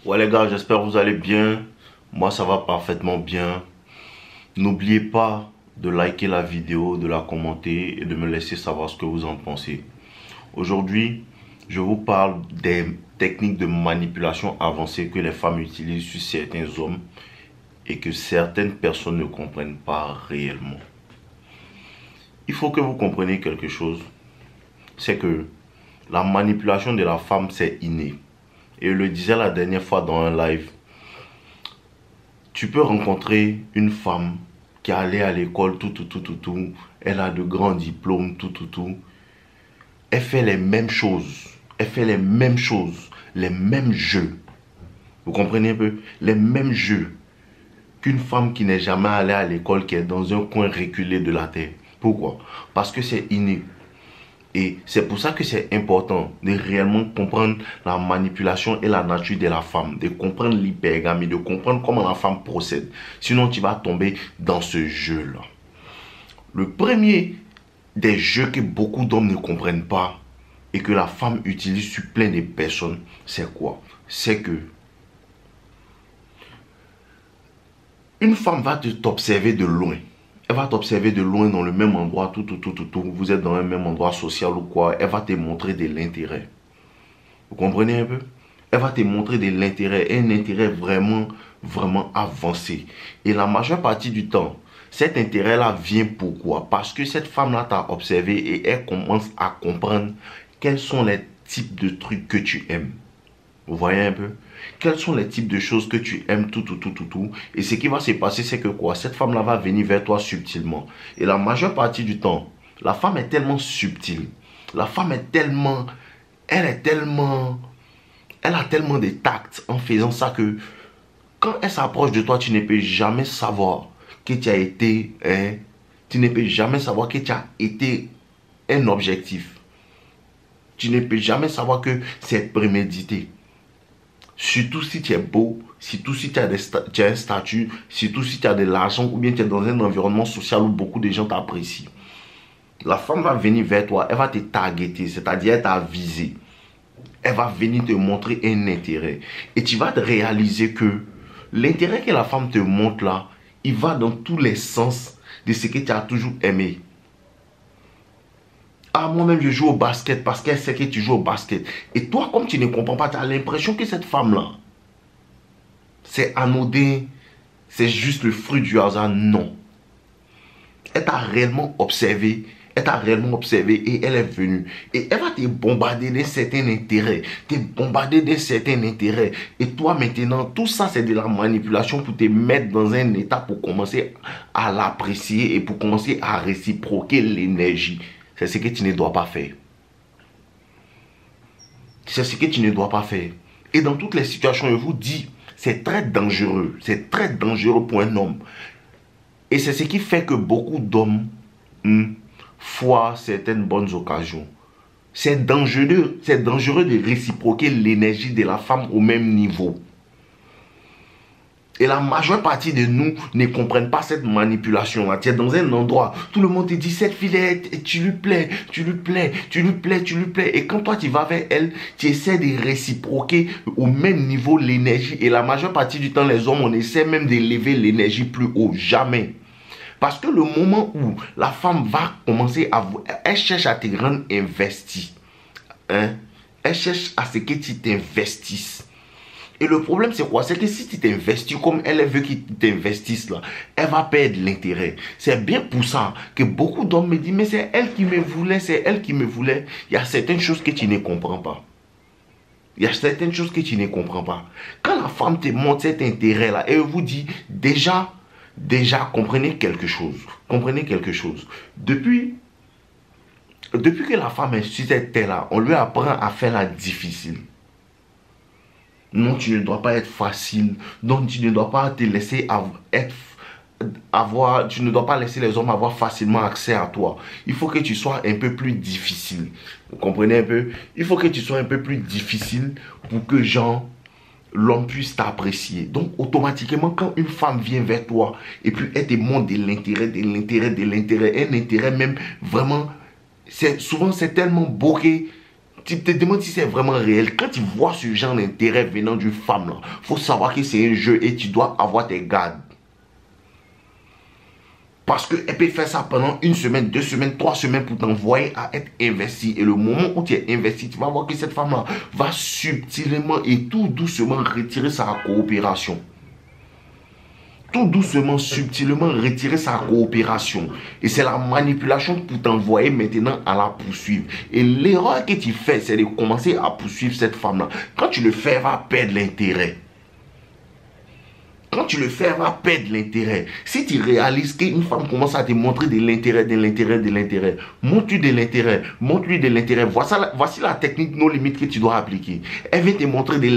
Ouais les gars, j'espère que vous allez bien. Moi ça va parfaitement bien. N'oubliez pas de liker la vidéo, de la commenter et de me laisser savoir ce que vous en pensez. Aujourd'hui, je vous parle des techniques de manipulation avancées que les femmes utilisent sur certains hommes et que certaines personnes ne comprennent pas réellement. Il faut que vous compreniez quelque chose, c'est que la manipulation de la femme c'est inné. Et je le disais la dernière fois dans un live, tu peux rencontrer une femme qui est allée à l'école, tout. Elle a de grands diplômes, tout. Elle fait les mêmes choses. Elle fait les mêmes choses. Les mêmes jeux. Vous comprenez un peu? Les mêmes jeux qu'une femme qui n'est jamais allée à l'école, qui est dans un coin reculé de la terre. Pourquoi? Parce que c'est inné. Et c'est pour ça que c'est important de réellement comprendre la manipulation et la nature de la femme, de comprendre l'hypergamie, de comprendre comment la femme procède. Sinon, tu vas tomber dans ce jeu-là. Le premier des jeux que beaucoup d'hommes ne comprennent pas et que la femme utilise sur plein de personnes, c'est quoi? C'est que une femme va t'observer de loin. Elle va t'observer de loin dans le même endroit, tout. Vous êtes dans un même endroit social ou quoi. Elle va te montrer de l'intérêt. Vous comprenez un peu? Elle va te montrer de l'intérêt, un intérêt vraiment avancé. Et la majeure partie du temps, cet intérêt-là vient pourquoi? Parce que cette femme-là t'a observé et elle commence à comprendre quels sont les types de trucs que tu aimes. Vous voyez un peu? Quels sont les types de choses que tu aimes, tout. Et ce qui va se passer, c'est que quoi? Cette femme-là va venir vers toi subtilement. Et la majeure partie du temps, la femme est tellement subtile. La femme est tellement... Elle a tellement de tact en faisant ça que quand elle s'approche de toi, tu ne peux jamais savoir que tu as été... tu ne peux jamais savoir que tu as été un objectif. Tu ne peux jamais savoir que c'est prémédité. Surtout si tu es beau, surtout si tu as un statut, surtout si tu as de l'argent ou bien tu es dans un environnement social où beaucoup de gens t'apprécient. La femme va venir vers toi, elle va te targeter, c'est-à-dire elle t'a visé. Elle va venir te montrer un intérêt. Et tu vas te réaliser que l'intérêt que la femme te montre là, il va dans tous les sens de ce que tu as toujours aimé. Ah, moi-même, je joue au basket parce qu'elle sait que tu joues au basket. Et toi, comme tu ne comprends pas, tu as l'impression que cette femme-là, c'est anodin, c'est juste le fruit du hasard. Non. Elle t'a réellement observé. Elle t'a réellement observé et elle est venue. Et elle va te bombarder d'un certain intérêt. Te bombarder d'un certain intérêt. Et toi, maintenant, tout ça, c'est de la manipulation pour te mettre dans un état pour commencer à l'apprécier et pour commencer à réciproquer l'énergie. C'est ce que tu ne dois pas faire. C'est ce que tu ne dois pas faire. Et dans toutes les situations, je vous dis, c'est très dangereux. C'est très dangereux pour un homme. Et c'est ce qui fait que beaucoup d'hommes foirent certaines bonnes occasions. C'est dangereux de réciproquer l'énergie de la femme au même niveau. Et la majeure partie de nous ne comprennent pas cette manipulation-là. Tu es dans un endroit, tout le monde te dit, cette fille, tu lui plais. Et quand toi, tu vas vers elle, tu essaies de réciproquer au même niveau l'énergie. Et la majeure partie du temps, les hommes, on essaie même d'élever l'énergie plus haut. Jamais. Parce que le moment où la femme va commencer à... Elle cherche à te rendre investi. Elle cherche à ce que tu t'investisses. Et le problème, c'est quoi? C'est que si tu t'investis comme elle veut qu'il t'investisse là, elle va perdre l'intérêt. C'est bien pour ça que beaucoup d'hommes me disent, mais c'est elle qui me voulait, c'est elle qui me voulait. Il y a certaines choses que tu ne comprends pas. Il y a certaines choses que tu ne comprends pas. Quand la femme te montre cet intérêt-là, elle vous dit, déjà, comprenez quelque chose. Comprenez quelque chose. Depuis que la femme est sur cette terre-là, on lui apprend à faire la difficile. Non, tu ne dois pas être facile. Donc, tu ne dois pas te laisser tu ne dois pas laisser les hommes avoir facilement accès à toi. Il faut que tu sois un peu plus difficile. Vous comprenez un peu? Il faut que tu sois un peu plus difficile pour que l'homme puisse t'apprécier. Donc, automatiquement, quand une femme vient vers toi et puis elle te montre de l'intérêt, un intérêt même vraiment, souvent c'est tellement beau que Tu te demandes si c'est vraiment réel. Quand tu vois ce genre d'intérêt venant d'une femme, il faut savoir que c'est un jeu et tu dois avoir tes gardes. Parce qu'elle peut faire ça pendant 1 semaine, 2 semaines, 3 semaines pour t'envoyer à être investi. Et le moment où tu es investi, tu vas voir que cette femme-là va subtilement et tout doucement retirer sa coopération. Tout doucement, subtilement retirer sa coopération. Et c'est la manipulation pour t'envoyer maintenant à la poursuivre. Et l'erreur que tu fais, c'est de commencer à poursuivre cette femme-là. Quand tu le fais, elle va perdre l'intérêt. Quand tu le fais, elle va perdre l'intérêt. Si tu réalises qu'une femme commence à te montrer de l'intérêt, montre-lui de l'intérêt, montre-lui de l'intérêt. Voici la technique non limite que tu dois appliquer. Elle vient te montrer de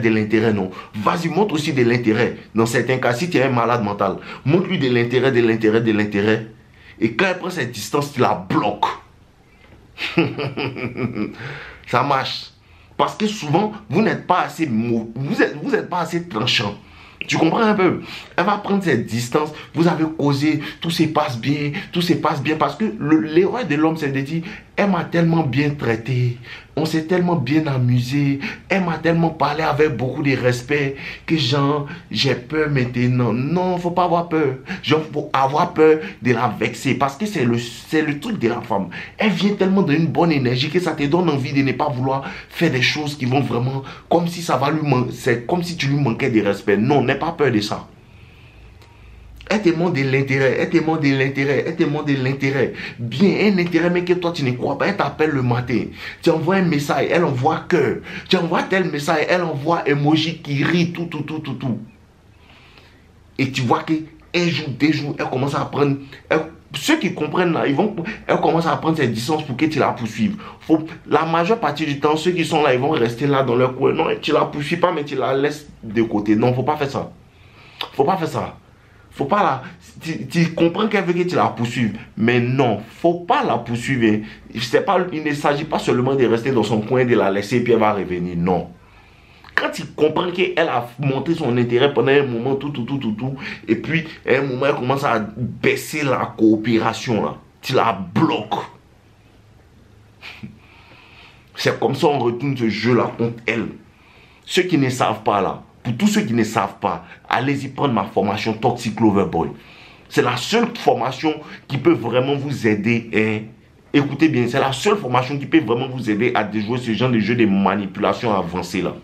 l'intérêt, non. Vas-y, montre aussi de l'intérêt. Dans certains cas, si tu es un malade mental, montre-lui de l'intérêt. Et quand elle prend cette distance, tu la bloques. Ça marche. Parce que souvent, vous n'êtes pas assez vous êtes pas assez tranchant. Tu comprends un peu? Elle va prendre cette distance. Vous avez causé, tout se passe bien. Parce que l'erreur de l'homme, c'est de dire, elle m'a tellement bien traité. On s'est tellement bien amusé. Elle m'a tellement parlé avec beaucoup de respect que genre, j'ai peur maintenant. Non, faut pas avoir peur. Genre, faut avoir peur de la vexer. Parce que c'est le truc de la femme. Elle vient tellement d'une bonne énergie que ça te donne envie de ne pas vouloir faire des choses qui vont vraiment, comme si ça va lui manquer. C'est comme si tu lui manquais de respect. Non, n'aie pas peur de ça. Elle te montre de l'intérêt. Bien, un intérêt, mais que toi tu ne crois pas. Elle t'appelle le matin. Tu envoies un message, elle envoie cœur. Tu envoies tel message, elle envoie emoji qui rit, tout. Et tu vois que un jour, 2 jours, elle commence à prendre. Ceux qui comprennent là, elle commence à prendre cette distance pour que tu la poursuives. La majeure partie du temps, ceux qui sont là, ils vont rester là dans leur coin. Non, tu la poursuis pas, mais tu la laisses de côté. Non, faut pas faire ça. Faut pas la... Tu comprends qu'elle veut que tu la poursuives. Mais non, faut pas la poursuivre. Il ne s'agit pas seulement de rester dans son coin, de la laisser et puis elle va revenir. Non. Quand tu comprends qu'elle a montré son intérêt pendant un moment, tout, et puis à un moment, elle commence à baisser la coopération, là, tu la bloques. C'est comme ça qu'on retourne ce jeu-là contre elle. Ceux qui ne savent pas, là, pour tous ceux qui ne savent pas, allez-y prendre ma formation Toxic Lover Boy. C'est la seule formation qui peut vraiment vous aider. Hein. Écoutez bien, c'est la seule formation qui peut vraiment vous aider à déjouer ce genre de jeu de manipulation avancée là.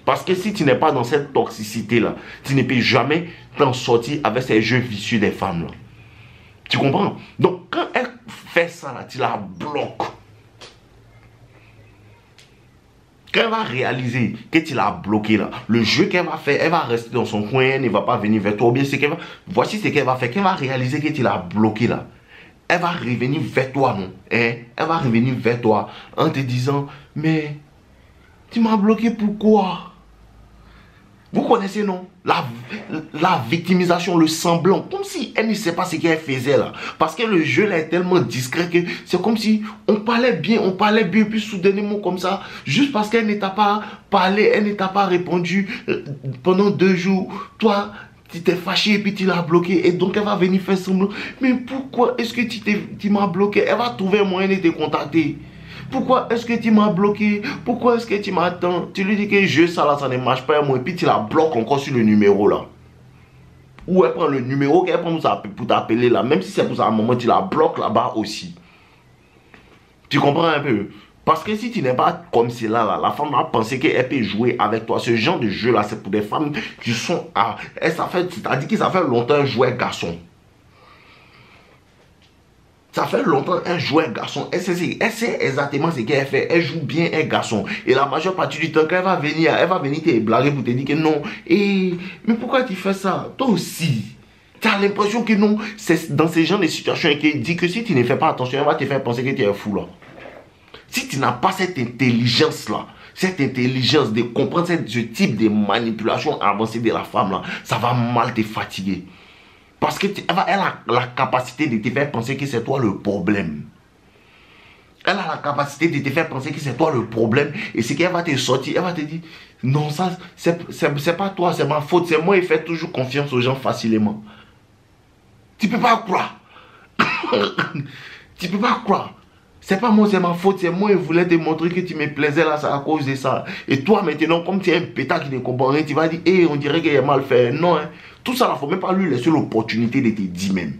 Parce que si tu n'es pas dans cette toxicité là, tu ne peux jamais t'en sortir avec ces jeux vicieux des femmes là. Tu comprends? Donc quand elle fait ça là, tu la bloques. Quand elle va réaliser que tu l'as bloqué là, le jeu qu'elle va faire, elle va rester dans son coin, elle ne va pas venir vers toi. Ou bien voici ce qu'elle va faire. Quand elle va réaliser que tu l'as bloqué là, elle va revenir vers toi, non? Hein? Elle va revenir vers toi en te disant, mais tu m'as bloqué pourquoi? Vous connaissez, non? La victimisation, le semblant. Comme si elle ne sait pas ce qu'elle faisait là. Parce que le jeu là est tellement discret que c'est comme si on parlait bien, puis soudainement comme ça, juste parce qu'elle ne t'a pas parlé, elle ne t'a pas répondu pendant 2 jours. Toi, tu t'es fâché et puis tu l'as bloqué. Et donc elle va venir faire semblant. Mais pourquoi est-ce que tu m'as bloqué? Elle va trouver un moyen de te contacter. Pourquoi est-ce que tu m'as bloqué? Pourquoi est-ce que tu m'attends? Tu lui dis que je ça là, ça ne marche pas moi. Et puis tu la bloques encore sur le numéro là. Ou elle prend le numéro qu'elle prend pour t'appeler là. Même si c'est pour ça à un moment, tu la bloques là-bas aussi. Tu comprends un peu? Parce que si tu n'es pas comme cela là, la femme va penser qu'elle peut jouer avec toi. Ce genre de jeu là, c'est pour des femmes qui sont à... C'est-à-dire que ça fait longtemps jouer garçon. Ça fait longtemps un joueur garçon. Elle sait exactement ce qu'elle fait. Elle joue bien un garçon. Et la majeure partie du temps, quand elle va venir te blaguer pour te dire que non. Mais pourquoi tu fais ça? Toi aussi. Tu as l'impression que non. C'est dans ce genre de situations qu'elle dit que si tu ne fais pas attention, elle va te faire penser que tu es fou là. Si tu n'as pas cette intelligence là, cette intelligence de comprendre ce type de manipulation avancée de la femme là, ça va mal te fatiguer. Parce qu'elle a la capacité de te faire penser que c'est toi le problème. Elle a la capacité de te faire penser que c'est toi le problème. Et c'est qu'elle va te sortir, elle va te dire, non, ça, c'est pas toi, c'est ma faute. C'est moi qui fais toujours confiance aux gens facilement. Tu peux pas croire. Tu peux pas croire. C'est pas moi, c'est ma faute, c'est moi, je voulais te montrer que tu me plaisais là, c'est à cause de ça. Et toi maintenant, comme tu es un pétard qui ne comprend rien, tu vas dire, hé, on dirait qu'il a mal fait. Non, hein. Tout ça, il ne faut même pas lui laisser l'opportunité de te dire même.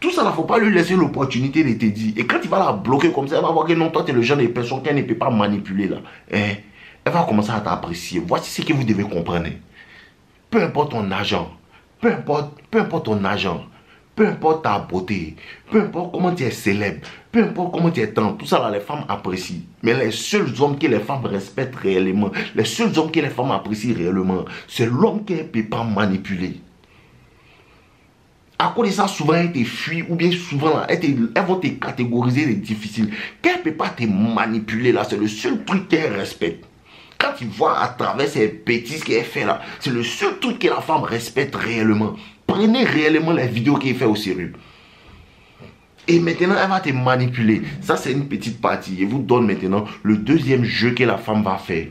Tout ça, il ne faut pas lui laisser l'opportunité de te dire. Et quand tu vas la bloquer comme ça, elle va voir que non, toi, tu es le genre de personne qu'elle ne peut pas manipuler là. Hein? Elle va commencer à t'apprécier. Voici ce que vous devez comprendre. Peu importe ton argent, peu importe ton argent, peu importe ta beauté, peu importe comment tu es célèbre, peu importe comment tu es tendre, tout ça là, les femmes apprécient. Mais les seuls hommes que les femmes respectent réellement, les seuls hommes que les femmes apprécient réellement, c'est l'homme qu'elles ne peuvent pas manipuler. À cause de ça, souvent elles te fuient ou bien souvent là, elles vont te catégoriser les difficiles. Qu'elles ne peuvent pas te manipuler là, c'est le seul truc qu'elles respectent. Quand tu vois à travers ces bêtises qu'elle fait là, c'est le seul truc que la femme respecte réellement. Prenez réellement les vidéos qu'elle fait au sérieux. Et maintenant, elle va te manipuler. Ça, c'est une petite partie. Je vous donne maintenant le deuxième jeu que la femme va faire.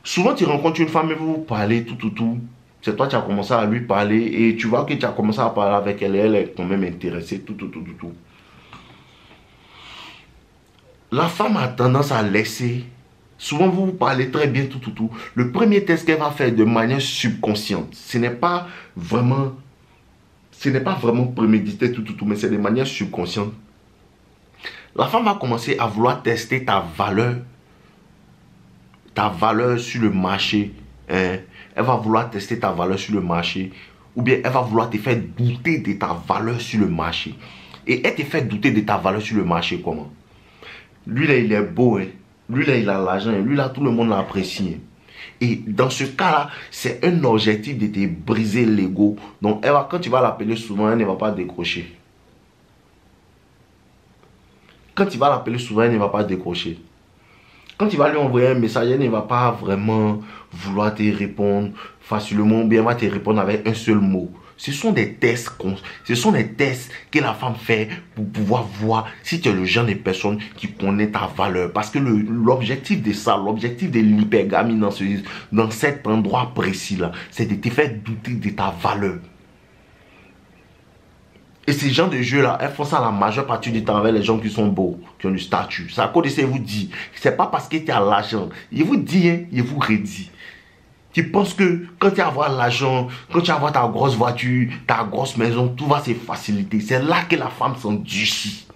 Souvent, tu rencontres une femme et vous parlez tout. C'est toi qui as commencé à lui parler et tu vois que tu as commencé à parler avec elle et elle est quand même intéressée, tout. La femme a tendance à laisser. Souvent, vous parlez très bien, tout. Le premier test qu'elle va faire de manière subconsciente, ce n'est pas vraiment prémédité, tout, mais c'est de manière subconsciente. La femme va commencer à vouloir tester ta valeur sur le marché. Hein? Elle va vouloir tester ta valeur sur le marché. Ou bien elle va vouloir te faire douter de ta valeur sur le marché. Et elle te fait douter de ta valeur sur le marché comment? Lui là, il est beau, hein? Lui là, il a l'argent, lui là, tout le monde l'apprécie. Et dans ce cas-là, c'est un objectif de te briser l'ego. Donc, quand tu vas l'appeler souvent, elle ne va pas décrocher. Quand tu vas l'appeler souvent, elle ne va pas décrocher. Quand tu vas lui envoyer un message, elle ne va pas vraiment vouloir te répondre facilement, ou bien elle va te répondre avec un seul mot. Ce sont des tests que la femme fait pour pouvoir voir si tu es le genre de personne qui connaît ta valeur. Parce que l'objectif de ça, l'objectif de l'hypergamie dans cet endroit précis-là, c'est de te faire douter de ta valeur. Et ces gens de jeux-là, elles font ça la majeure partie du temps avec les gens qui sont beaux, qui ont du statut. C'est à cause de ça, je vous dis. C'est pas parce que tu as l'argent. Je vous dis, hein, je vous redis. Tu penses que quand tu vas avoir l'argent, quand tu vas avoir ta grosse voiture, ta grosse maison, tout va se faciliter. C'est là que la femme s'endurcit.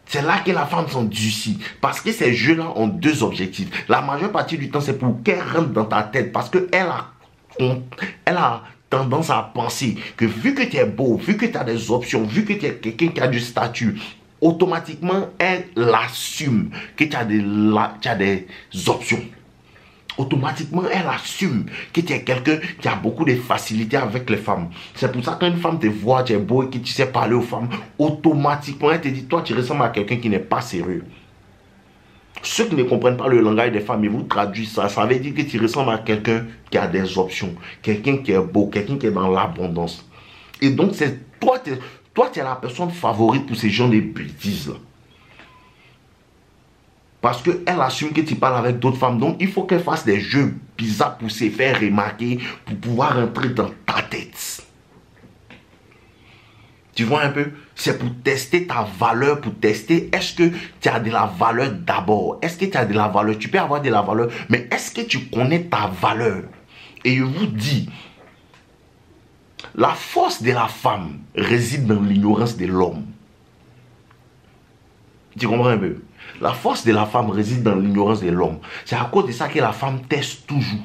C'est là que la femme s'endurcit. Parce que ces jeux-là ont deux objectifs. La majeure partie du temps, c'est pour qu'elle rentre dans ta tête. Parce qu'elle a tendance à penser que vu que tu es beau, vu que tu as des options, vu que tu es quelqu'un qui a du statut, automatiquement, elle assume que tu as des options. Automatiquement, elle assume que tu es quelqu'un qui a beaucoup de facilité avec les femmes. C'est pour ça qu'une femme te voit, tu es beau et que tu sais parler aux femmes, automatiquement, elle te dit, toi, tu ressembles à quelqu'un qui n'est pas sérieux. Ceux qui ne comprennent pas le langage des femmes, ils vous traduisent ça. Ça veut dire que tu ressembles à quelqu'un qui a des options, quelqu'un qui est beau, quelqu'un qui est dans l'abondance. Et donc, toi, tu es la personne favorite pour ces gens de bêtises-là. Parce qu'elle assume que tu parles avec d'autres femmes. Donc, il faut qu'elle fasse des jeux bizarres pour se faire remarquer, pour pouvoir entrer dans ta tête. Tu vois un peu? C'est pour tester ta valeur, pour tester est-ce que tu as de la valeur d'abord. Est-ce que tu as de la valeur? Tu peux avoir de la valeur, mais est-ce que tu connais ta valeur? Et je vous dis, la force de la femme réside dans l'ignorance de l'homme. Tu comprends un peu? La force de la femme réside dans l'ignorance de l'homme. C'est à cause de ça que la femme teste toujours.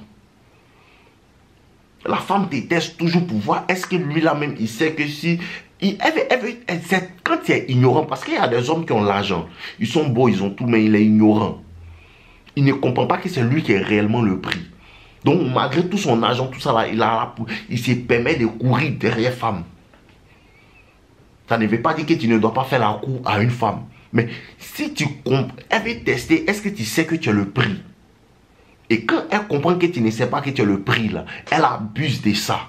La femme te teste toujours pour voir est-ce que lui-là même, il sait que si... quand tu es ignorant, parce qu'il y a des hommes qui ont l'argent, ils sont beaux, ils ont tout, mais il est ignorant. Il ne comprend pas que c'est lui qui est réellement le prix. Donc, malgré tout son argent, tout ça là, il se permet de courir derrière femme. Ça ne veut pas dire que tu ne dois pas faire la cour à une femme. Mais si tu comprends, elle veut tester, est-ce que tu sais que tu es le prix? Et quand elle comprend que tu ne sais pas que tu es le prix là, elle abuse de ça.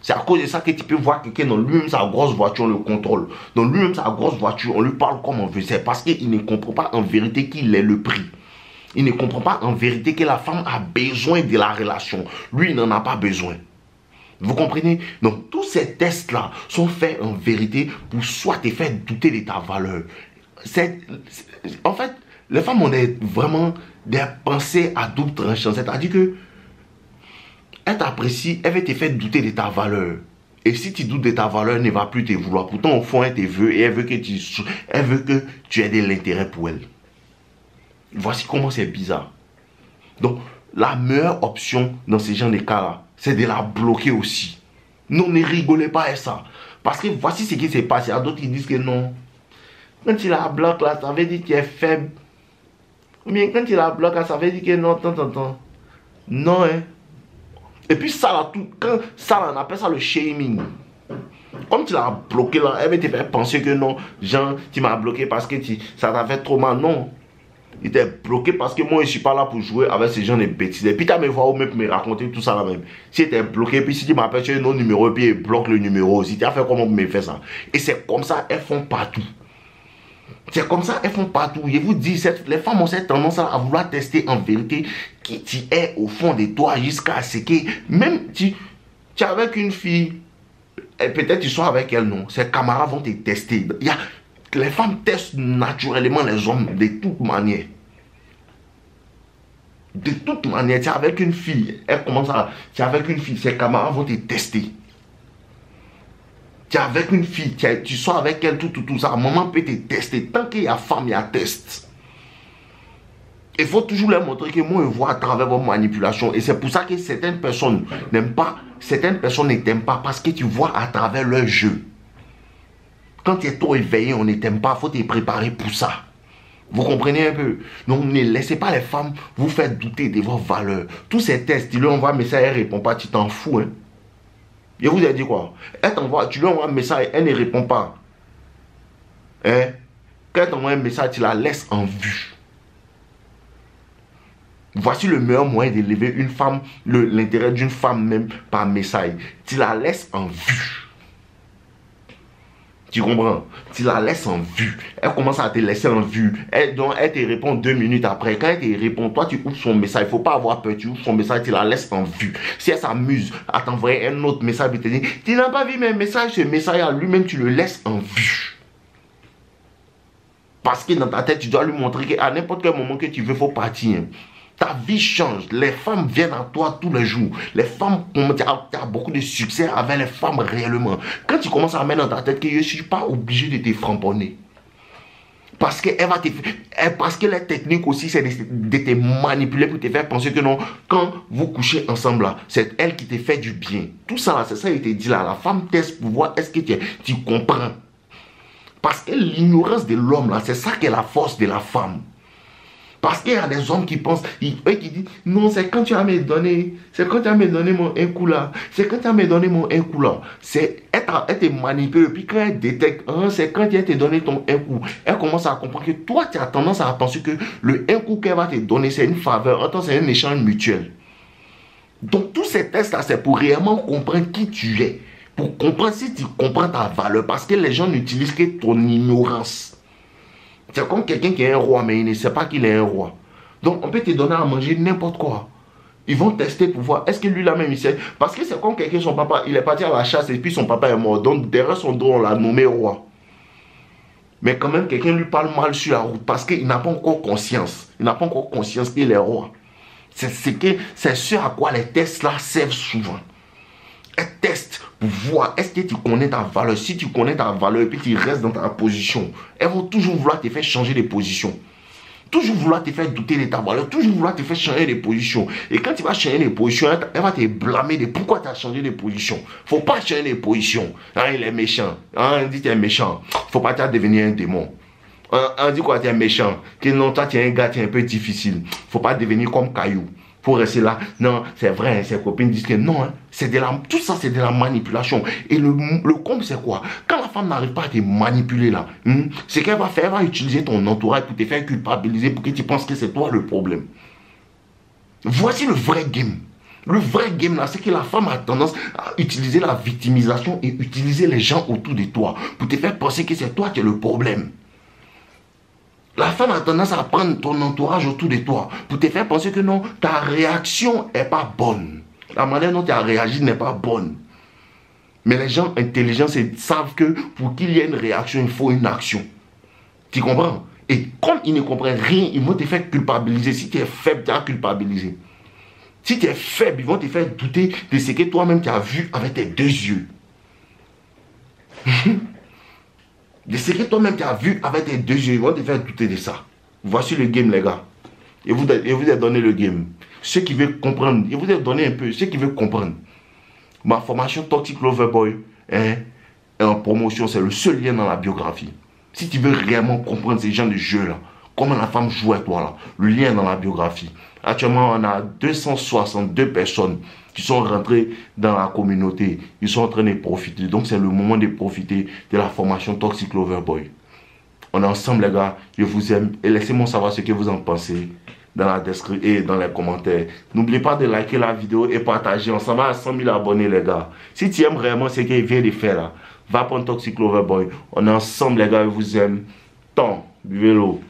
C'est à cause de ça que tu peux voir quelqu'un dans lui-même sa grosse voiture, on le contrôle. Dans lui-même sa grosse voiture, on lui parle comme on veut. C'est parce qu'il ne comprend pas en vérité qu'il est le prix. Il ne comprend pas en vérité que la femme a besoin de la relation. Lui, il n'en a pas besoin. Vous comprenez? Donc, tous ces tests-là sont faits en vérité pour soit te faire douter de ta valeur. En fait, les femmes ont vraiment des pensées à double tranchant. C'est-à-dire que elle t'apprécie, elle veut te faire douter de ta valeur. Et si tu doutes de ta valeur, elle ne va plus te vouloir. Pourtant, au fond, elle te veut et elle veut que tu aies de l'intérêt pour elle. Voici comment c'est bizarre. Donc, la meilleure option dans ce genre de cas-là, c'est de la bloquer aussi. Non, ne rigolez pas à ça. Parce que voici ce qui s'est passé. Il y a d'autres qui disent que non. Quand tu la bloques là, ça veut dire qu'il est faible. Ou bien quand tu la bloques là, ça veut dire que non, tant. Non, hein. Et puis ça là, quand ça là, on appelle ça le shaming. Comme tu l'as bloqué là, elle va te faire penser que non, Jean, tu m'as bloqué parce que ça t'a fait trop mal. Non. Il t'a bloqué parce que moi, je ne suis pas là pour jouer avec ces gens de bêtises. Et puis, tu as me voir ou même me raconter tout ça là même. Si tu es bloqué, puis si tu m'appelles sur un autre numéro, et puis il bloque le numéro aussi, tu as fait comment pour me faire ça? Et c'est comme ça, elles font partout. C'est comme ça, elles font partout. Je vous dis, les femmes ont cette tendance à vouloir tester en vérité qui tu es au fond de toi jusqu'à ce que même tu es avec une fille, et peut-être tu sois avec elle, non. Ses camarades vont te tester. Les femmes testent naturellement les hommes de toute manière. De toute manière, tu es avec une fille, elle commence à... Tu es avec une fille, ses camarades vont te tester. Tu es avec une fille, tu sors avec elle, tout ça. Un moment peut te tester. Tant qu'il y a femme, il y a test. Il faut toujours leur montrer que moi, je vois à travers vos manipulations. Et c'est pour ça que certaines personnes n'aiment pas, certaines personnes ne t'aiment pas parce que tu vois à travers leur jeu. Quand tu es trop éveillé, on ne t'aime pas, il faut te préparer pour ça. Vous comprenez un peu? Donc ne laissez pas les femmes vous faire douter de vos valeurs. Tous ces tests, tu lui envoies un message, elle ne répond pas, tu t'en fous. Hein? Je vous ai dit quoi? Tu lui envoies un message, elle ne répond pas. Hein? Quand elle t'envoie un message, tu la laisses en vue. Voici le meilleur moyen d'élever une femme, l'intérêt d'une femme même par message. Tu la laisses en vue. Tu comprends? Tu la laisses en vue. Elle commence à te laisser en vue. Elle te répond 2 minutes après. Quand elle te répond, toi tu ouvres son message. Il ne faut pas avoir peur. Tu ouvres son message, tu la laisses en vue. Si elle s'amuse à t'envoyer un autre message, elle te dit, tu n'as pas vu mes messages, ce message à lui-même, tu le laisses en vue. Parce que dans ta tête, tu dois lui montrer qu'à n'importe quel moment que tu veux, il faut partir. Ta vie change. Les femmes viennent à toi tous les jours. Les femmes, tu as beaucoup de succès avec les femmes réellement. Quand tu commences à mettre dans ta tête que je ne suis pas obligé de te framponner. Parce que la technique aussi, c'est de te manipuler pour te faire penser que non, quand vous couchez ensemble là, c'est elle qui te fait du bien. Tout ça là, c'est ça qu'il te dit là. La femme teste pour voir est-ce que tu comprends. Parce que l'ignorance de l'homme là, c'est ça qui est la force de la femme. Parce qu'il y a des hommes qui pensent, qui disent, non, c'est quand tu vas me donner, mon un coup là, c'est quand tu vas me donner mon un coup là. Elle te manipule, puis quand elle détecte, c'est quand elle te donné ton un coup, elle commence à comprendre que toi, tu as tendance à penser que le un coup qu'elle va te donner, c'est une faveur, attends, c'est un échange mutuel. Donc tous ces tests là, c'est pour réellement comprendre qui tu es, pour comprendre si tu comprends ta valeur, parce que les gens n'utilisent que ton ignorance. C'est comme quelqu'un qui est un roi, mais il ne sait pas qu'il est un roi. Donc, on peut te donner à manger n'importe quoi. Ils vont tester pour voir, est-ce que lui, là même, il sait. Parce que c'est comme quelqu'un, son papa, il est parti à la chasse et puis son papa est mort. Donc, derrière son dos, on l'a nommé roi. Mais quand même, quelqu'un lui parle mal sur la route parce qu'il n'a pas encore conscience. Il n'a pas encore conscience qu'il est roi. C'est ce à quoi les tests là servent souvent. Elle teste pour voir est-ce que tu connais ta valeur. Si tu connais ta valeur et puis tu restes dans ta position, elles vont toujours vouloir te faire changer de position. Toujours vouloir te faire douter de ta valeur. Toujours vouloir te faire changer de position. Et quand tu vas changer de position, elle va te blâmer de pourquoi tu as changé de position. Faut pas changer de position. Il est méchant. On dit que tu es méchant. Faut pas devenir un démon. On dit quoi, tu es méchant. Que non, toi tu es un gars, tu es un peu difficile. Faut pas devenir comme Caillou. Pour rester là, non, c'est vrai, ses copines disent que non, tout ça c'est de la manipulation. Et le comble c'est quoi? Quand la femme n'arrive pas à te manipuler là, c'est qu'elle va faire, elle va utiliser ton entourage pour te faire culpabiliser, pour que tu penses que c'est toi le problème. Voici le vrai game. Le vrai game là, c'est que la femme a tendance à utiliser la victimisation et utiliser les gens autour de toi pour te faire penser que c'est toi qui es le problème. La femme a tendance à prendre ton entourage autour de toi pour te faire penser que non, ta réaction n'est pas bonne. La manière dont tu as réagi n'est pas bonne. Mais les gens intelligents savent que pour qu'il y ait une réaction, il faut une action. Tu comprends? Et comme ils ne comprennent rien, ils vont te faire culpabiliser. Si tu es faible, tu as culpabilisé. Si tu es faible, ils vont te faire douter de ce que toi-même tu as vu avec tes deux yeux. De ce que toi-même tu as vu avec tes deux yeux, ils vont te faire douter de ça. Voici le game, les gars. Et vous ai donné le game. Ceux qui veulent comprendre, je vous ai donné un peu, ceux qui veulent comprendre. Ma formation Toxic Lover Boy est en promotion, c'est le seul lien dans la biographie. Si tu veux réellement comprendre ces gens de jeu-là, comment la femme joue avec toi, là, le lien est dans la biographie. Actuellement, on a 262 personnes qui sont rentrées dans la communauté. Ils sont en train de profiter. Donc, c'est le moment de profiter de la formation Toxic Lover Boy. On est ensemble, les gars. Je vous aime. Et laissez-moi savoir ce que vous en pensez dans la description et dans les commentaires. N'oubliez pas de liker la vidéo et partager. On s'en va à 100 000 abonnés, les gars. Si tu aimes vraiment ce qu'il vient de faire, là, va prendre Toxic Lover Boy. On est ensemble, les gars. Je vous aime. Tant. Buvez l'eau.